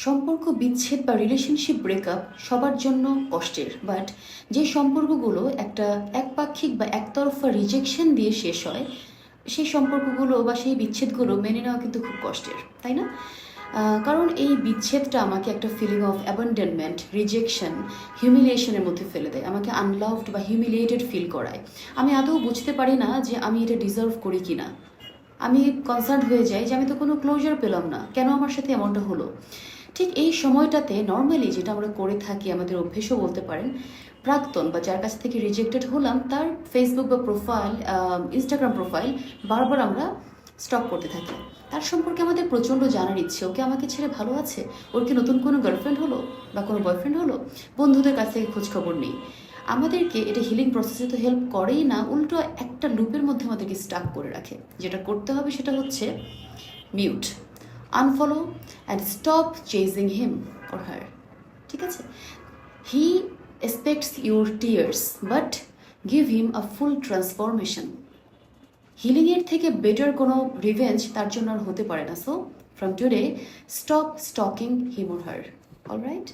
সম্পর্ক বিচ্ছেদ বা রিলেশনশিপ ব্রেকআপ সবার জন্য কষ্টের, বাট যে সম্পর্কগুলো একটা একপাক্ষিক বা একতরফা রিজেকশন দিয়ে শেষ হয় সেই সম্পর্কগুলো বা সেই বিচ্ছেদগুলো মেনে নেওয়া কিন্তু খুব কষ্টের, তাই না? কারণ এই বিচ্ছেদটা আমাকে একটা ফিলিং অফ অ্যাবান্ডনমেন্ট, রিজেকশন, হিউমিলিয়েশনের মধ্যে ফেলে দেয়, আমাকে আনলাভড বা হিউমিলিয়েটেড ফিল করায়। আমি আদৌ বুঝতে পারি না যে আমি এটা ডিজার্ভ করি কি না। আমি কনসার্ন হয়ে যাই যে আমি তো কোনো ক্লোজার পেলাম না, কেন আমার সাথে এমনটা হলো। ঠিক এই সময়টাতে নর্মালি যেটা আমরা করে থাকি, আমাদের অভ্যেসও বলতে পারেন, প্রাক্তন বা যার কাছ থেকে রিজেক্টেড হলাম তার ফেসবুক বা প্রোফাইল, ইনস্টাগ্রাম প্রোফাইল বারবার আমরা স্টক করতে থাকি। তার সম্পর্কে আমাদের প্রচণ্ড জানার ইচ্ছে, ওকে আমাকে ছেড়ে ভালো আছে, ওর কি নতুন কোনো গার্লফ্রেন্ড হলো বা কোনো বয়ফ্রেন্ড হলো, বন্ধুদের কাছ থেকে খোঁজখবর নেই। আমাদেরকে এটা হিলিং প্রসেসে তো হেল্প করেই না, উল্টো একটা লুপের মধ্যে আমাদেরকে স্টাক করে রাখে। যেটা করতে হবে সেটা হচ্ছে mute, unfollow and stop chasing him or her. ঠিক আছে? He expects your tears but give him a full transformation. হিলিংয়ের থেকে বেটার কোনো রিভেঞ্জ তার জন্য আর হতে পারে না। So from today, stop stocking him or her. Alright?